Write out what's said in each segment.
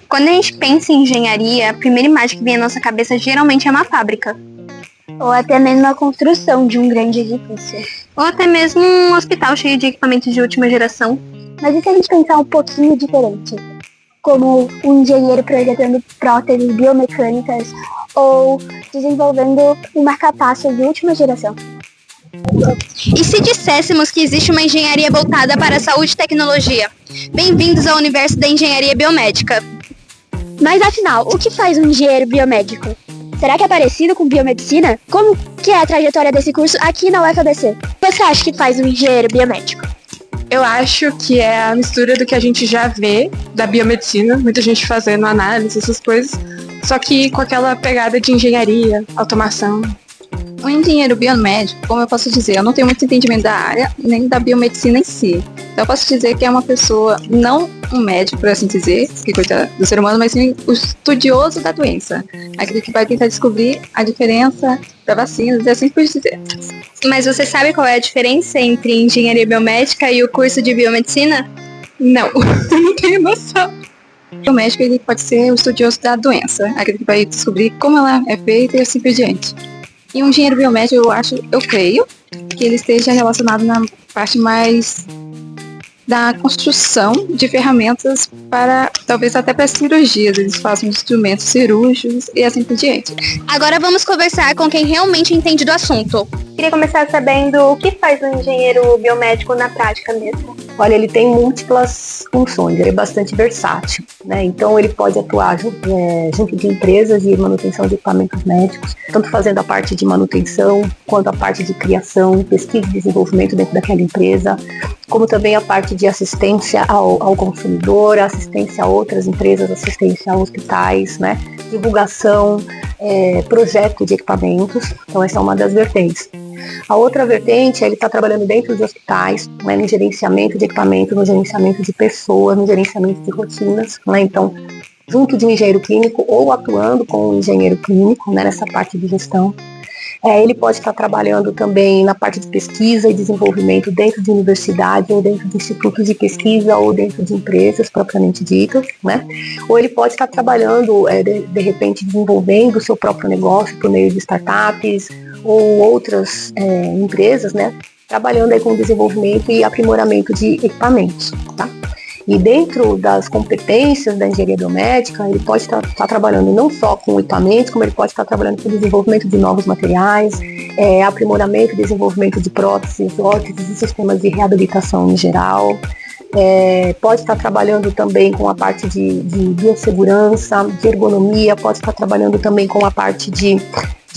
Quando a gente pensa em engenharia, a primeira imagem que vem à nossa cabeça geralmente é uma fábrica. Ou até mesmo a construção de um grande edifício. Ou até mesmo um hospital cheio de equipamentos de última geração. Mas e se a gente pensar um pouquinho diferente? Como um engenheiro projetando próteses biomecânicas ou desenvolvendo um marca-passo de última geração. E se disséssemos que existe uma engenharia voltada para a saúde e tecnologia? Bem-vindos ao universo da engenharia biomédica. Mas afinal, o que faz um engenheiro biomédico? Será que é parecido com biomedicina? Como que é a trajetória desse curso aqui na UFABC? O que você acha que faz um engenheiro biomédico? Eu acho que é a mistura do que a gente já vê da biomedicina, muita gente fazendo análise, essas coisas, só que com aquela pegada de engenharia, automação. Um engenheiro biomédico, como eu posso dizer, eu não tenho muito entendimento da área, nem da biomedicina em si. Então eu posso dizer que é uma pessoa, não um médico, por assim dizer, que cuida do ser humano, mas sim o estudioso da doença. Aquele que vai tentar descobrir a diferença da vacina, e assim por dizer. Mas você sabe qual é a diferença entre engenharia biomédica e o curso de biomedicina? Não, não tenho noção. O médico ele pode ser o estudioso da doença, aquele que vai descobrir como ela é feita e assim por diante. E um engenheiro biomédico, eu creio, que ele esteja relacionado na parte mais da construção de ferramentas para, talvez até para cirurgias. Eles fazem instrumentos cirúrgicos e assim por diante. Agora vamos conversar com quem realmente entende do assunto. Queria começar sabendo o que faz um engenheiro biomédico na prática mesmo. Olha, ele tem múltiplas funções, ele é bastante versátil, né? Então ele pode atuar junto de empresas de manutenção de equipamentos médicos, tanto fazendo a parte de manutenção, quanto a parte de criação, pesquisa e desenvolvimento dentro daquela empresa, como também a parte de assistência ao consumidor, assistência a outras empresas, assistência a hospitais, né? Divulgação, projeto de equipamentos. Então essa é uma das vertentes. A outra vertente, ele está trabalhando dentro de hospitais, né, no gerenciamento de equipamento, no gerenciamento de pessoas, no gerenciamento de rotinas, né, então, junto de um engenheiro clínico ou atuando com um engenheiro clínico, né, nessa parte de gestão. Ele pode estar trabalhando também na parte de pesquisa e desenvolvimento dentro de universidade ou dentro de institutos de pesquisa ou dentro de empresas propriamente ditas, né? Ou ele pode estar trabalhando, de repente, desenvolvendo o seu próprio negócio por meio de startups ou outras empresas, né? Trabalhando aí com o desenvolvimento e aprimoramento de equipamentos, tá? E dentro das competências da engenharia biomédica, ele pode estar trabalhando não só com equipamentos, como ele pode estar trabalhando com o desenvolvimento de novos materiais, aprimoramento e desenvolvimento de próteses, órteses e sistemas de reabilitação em geral. Pode estar trabalhando também com a parte de biossegurança, de ergonomia, pode estar trabalhando também com a parte de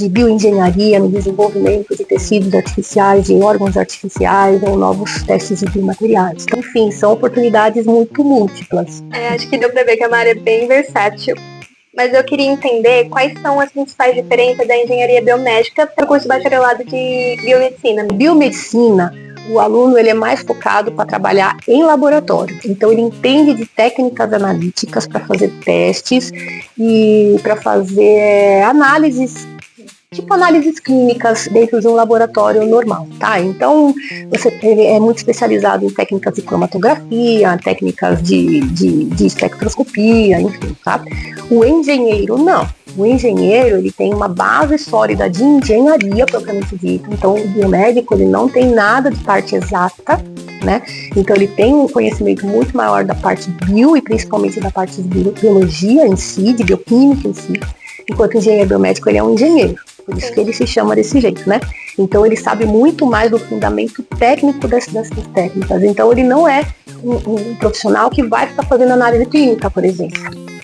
bioengenharia, no desenvolvimento de tecidos artificiais, de órgãos artificiais ou novos testes de biomateriais. Então, enfim, são oportunidades muito múltiplas. Acho que deu para ver que é uma área bem versátil. Mas eu queria entender quais são as principais diferenças da engenharia biomédica para o curso bacharelado de biomedicina. Biomedicina, o aluno ele é mais focado para trabalhar em laboratório. Então ele entende de técnicas analíticas para fazer testes e para fazer análises, tipo análises clínicas dentro de um laboratório normal, tá? Então, ele é muito especializado em técnicas de cromatografia, técnicas de espectroscopia, enfim, tá? O engenheiro, não. O engenheiro, ele tem uma base sólida de engenharia, propriamente dita. Então, o biomédico, ele não tem nada de parte exata, né? Então, ele tem um conhecimento muito maior da parte bio e principalmente da parte de biologia em si, de bioquímica em si. Enquanto o engenheiro biomédico, ele é um engenheiro. Por isso que ele se chama desse jeito, né? Então ele sabe muito mais do fundamento técnico dessas técnicas. Então ele não é um profissional que vai ficar fazendo análise clínica, por exemplo.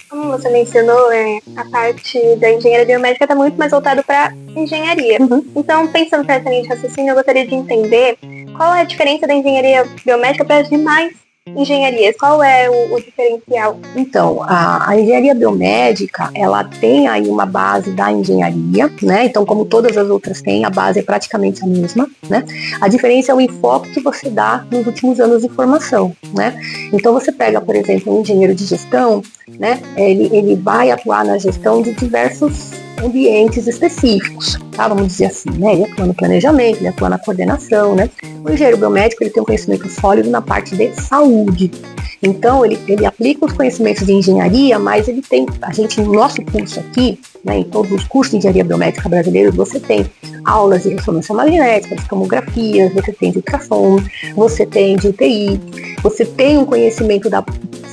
Como você mencionou, a parte da engenharia biomédica está muito mais voltada para engenharia. Uhum. Então, pensando nessa linha de raciocínio, eu gostaria de entender qual é a diferença da engenharia biomédica para as demais engenharias. Qual é o diferencial? Então, a engenharia biomédica, ela tem aí uma base da engenharia, né? Então, como todas as outras têm, a base é praticamente a mesma, né? A diferença é o enfoque que você dá nos últimos anos de formação, né? Então, você pega, por exemplo, um engenheiro de gestão, né? Ele vai atuar na gestão de diversos ambientes específicos, tá? Vamos dizer assim, né? Ele atua no planejamento, ele atua na coordenação, né? O engenheiro biomédico, ele tem um conhecimento sólido na parte de saúde. Então, ele aplica os conhecimentos de engenharia, mas ele tem, no nosso curso aqui, né, em todos os cursos de engenharia biomédica brasileiros, você tem aulas de ressonância magnética, de tomografias, você tem de ultrassom, você tem de UTI, você tem um conhecimento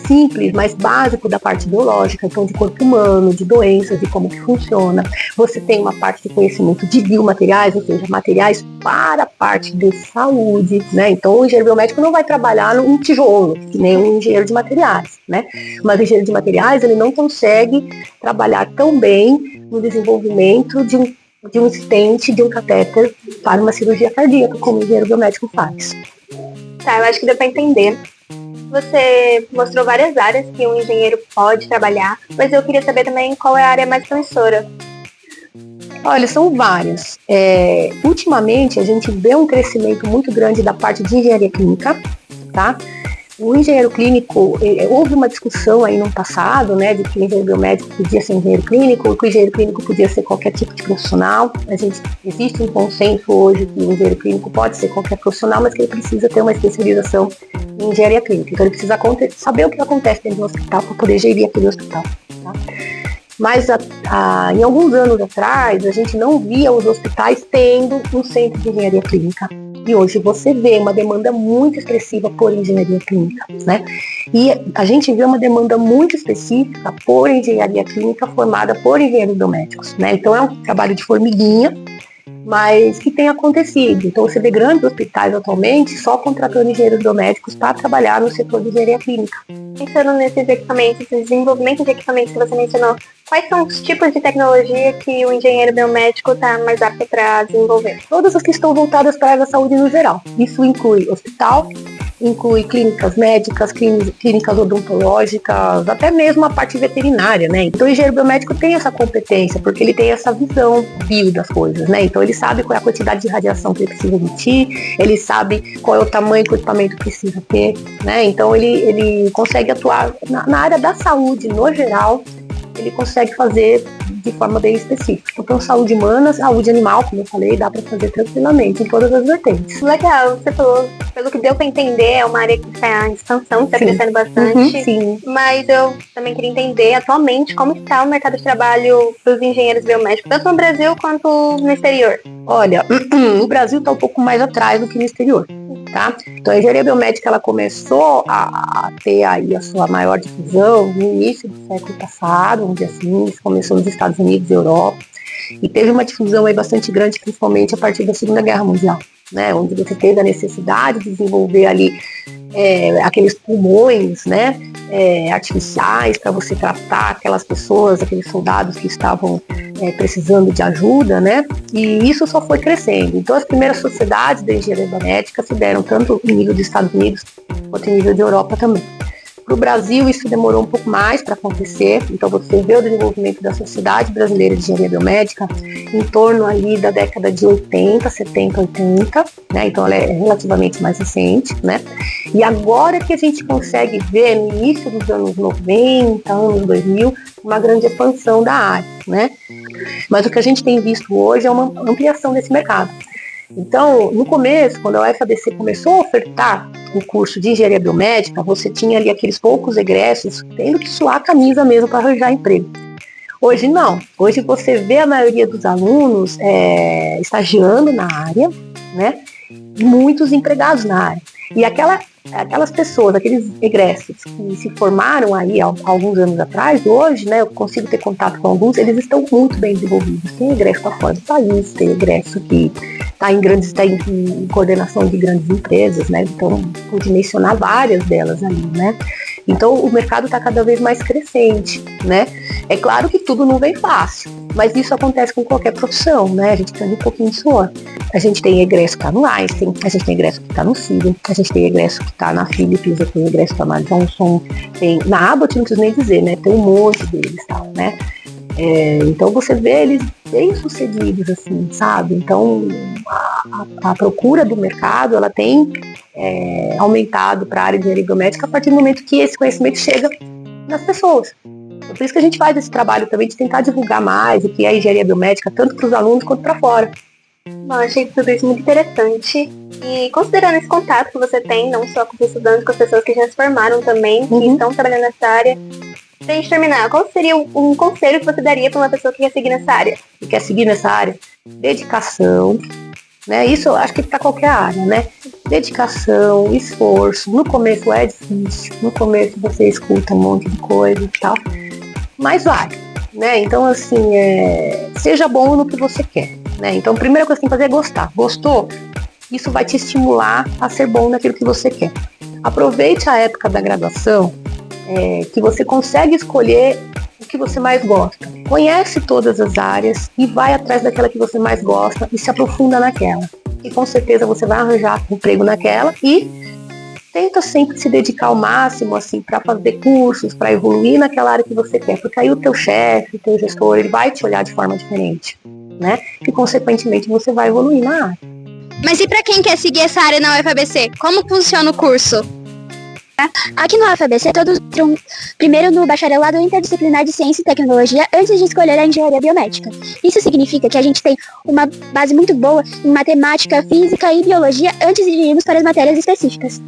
simples, mais básico da parte biológica, então de corpo humano, de doenças, de como que funciona. Você tem uma parte de conhecimento de biomateriais, ou seja, materiais para a parte de saúde, né? Então o engenheiro biomédico não vai trabalhar num tijolo, que nem um engenheiro de materiais, né? Mas o engenheiro de materiais, ele não consegue trabalhar tão bem no desenvolvimento de um stent, de um catéter para uma cirurgia cardíaca, como o engenheiro biomédico faz. Tá, eu acho que deu para entender. Você mostrou várias áreas que um engenheiro pode trabalhar, mas eu queria saber também qual é a área mais promissora. Olha, são várias. Ultimamente, a gente vê um crescimento muito grande da parte de engenharia clínica, tá? O engenheiro clínico, houve uma discussão aí no passado, né, de que o engenheiro biomédico podia ser engenheiro clínico, ou que o engenheiro clínico podia ser qualquer tipo de profissional. Existe um consenso hoje que o engenheiro clínico pode ser qualquer profissional, mas que ele precisa ter uma especialização em engenharia clínica. Então ele precisa saber o que acontece dentro do hospital para poder gerir aquele hospital, tá? Mas em alguns anos atrás, a gente não via os hospitais tendo um centro de engenharia clínica. E hoje você vê uma demanda muito expressiva por engenharia clínica, né? E a gente vê uma demanda muito específica por engenharia clínica formada por engenheiros biomédicos, né? Então é um trabalho de formiguinha, mas que tem acontecido. Então você vê grandes hospitais atualmente só contratando engenheiros biomédicos para trabalhar no setor de engenharia clínica. Pensando nesses equipamentos, esse desenvolvimento de equipamentos que você mencionou, quais são os tipos de tecnologia que o engenheiro biomédico está mais apto para desenvolver? Todas as que estão voltadas para a área da saúde no geral. Isso inclui hospital, inclui clínicas médicas, clínicas odontológicas, até mesmo a parte veterinária, né? Então o engenheiro biomédico tem essa competência, porque ele tem essa visão bio das coisas, né? Então ele sabe qual é a quantidade de radiação que ele precisa emitir, ele sabe qual é o tamanho que o equipamento precisa ter, né? Então ele consegue atuar na área da saúde no geral, ele consegue fazer de forma bem específica. Então, saúde humana, saúde animal, como eu falei, dá para fazer tranquilamente em todas as vertentes. Legal, você falou, pelo que deu para entender, é uma área que está em expansão, está crescendo bastante. Sim. Mas eu também queria entender atualmente como está o mercado de trabalho dos engenheiros biomédicos, tanto no Brasil quanto no exterior. Olha, o Brasil está um pouco mais atrás do que no exterior, tá? Então a engenharia biomédica ela começou a ter aí a sua maior difusão no início do século passado, vamos dizer assim, isso começou nos Estados Unidos e Europa, e teve uma difusão aí bastante grande, principalmente a partir da Segunda Guerra Mundial, né? Onde você teve a necessidade de desenvolver ali aqueles pulmões, né? Artificiais para você tratar aquelas pessoas, aqueles soldados que estavam precisando de ajuda, né? E isso só foi crescendo. Então as primeiras sociedades de engenharia biomédica se deram tanto em nível dos Estados Unidos quanto em nível de Europa também. Para o Brasil isso demorou um pouco mais para acontecer, então você vê o desenvolvimento da Sociedade Brasileira de Engenharia Biomédica em torno ali da década de 80, 70, 80, né? Então ela é relativamente mais recente, né? E agora que a gente consegue ver no início dos anos 90, anos 2000, uma grande expansão da área, né? Mas o que a gente tem visto hoje é uma ampliação desse mercado. Então, no começo, quando a UFABC começou a ofertar o curso de engenharia biomédica, você tinha ali aqueles poucos egressos tendo que suar a camisa mesmo para arranjar emprego. Hoje não. Hoje você vê a maioria dos alunos estagiando na área, né? E muitos empregados na área. E aquelas pessoas, aqueles egressos que se formaram aí há alguns anos atrás, hoje, né, eu consigo ter contato com alguns, eles estão muito bem desenvolvidos. Tem egresso para fora do país, tem egresso que está em coordenação de grandes empresas, né? Então, pude mencionar várias delas ali, né? Então, o mercado está cada vez mais crescente, né? É claro que tudo não vem fácil, mas isso acontece com qualquer profissão, né? A gente tem um pouquinho de suor. A gente tem egresso que está no Einstein, a gente tem egresso que está no Círio, a gente tem egresso que está na Philips, tem egresso que está na Johnson, tem na Abbott, não preciso nem dizer, né? Tem um monte deles, tal, né? Então você vê eles bem sucedidos, assim, sabe? Então a procura do mercado, ela tem aumentado para a área de engenharia biomédica a partir do momento que esse conhecimento chega nas pessoas. Por isso que a gente faz esse trabalho também de tentar divulgar mais o que é a engenharia biomédica, tanto para os alunos quanto para fora. Bom, achei tudo isso muito interessante. E considerando esse contato que você tem, não só com os estudantes, com as pessoas que já se formaram também, que estão trabalhando nessa área, pra gente terminar, qual seria um conselho que você daria para uma pessoa que quer seguir nessa área? Que quer seguir nessa área? Dedicação, né? Isso eu acho que para qualquer área, né? Dedicação, esforço. No começo é difícil, no começo você escuta um monte de coisa e tal, mas vai, né? Então, assim, seja bom no que você quer, né? Então, a primeira coisa que você tem que fazer é gostar. Gostou? Isso vai te estimular a ser bom naquilo que você quer. Aproveite a época da graduação, que você consegue escolher o que você mais gosta. Conhece todas as áreas e vai atrás daquela que você mais gosta e se aprofunda naquela. E com certeza você vai arranjar emprego naquela e tenta sempre se dedicar ao máximo, assim, para fazer cursos, para evoluir naquela área que você quer, porque aí o teu chefe, o teu gestor, ele vai te olhar de forma diferente, né? E consequentemente você vai evoluir na área. Mas e para quem quer seguir essa área na UFABC? Como funciona o curso? Aqui no UFABC, todos entram primeiro no bacharelado interdisciplinar de ciência e tecnologia antes de escolher a engenharia biomédica. Isso significa que a gente tem uma base muito boa em matemática, física e biologia antes de irmos para as matérias específicas.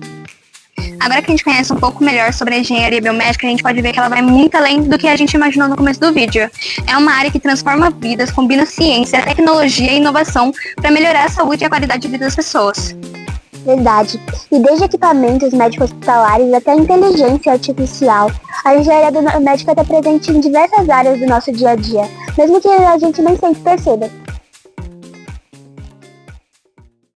Agora que a gente conhece um pouco melhor sobre a engenharia biomédica, a gente pode ver que ela vai muito além do que a gente imaginou no começo do vídeo. É uma área que transforma vidas, combina ciência, tecnologia e inovação para melhorar a saúde e a qualidade de vida das pessoas. Verdade. E desde equipamentos médicos hospitalares até a inteligência artificial, a engenharia biomédica está presente em diversas áreas do nosso dia a dia, mesmo que a gente nem sempre perceba.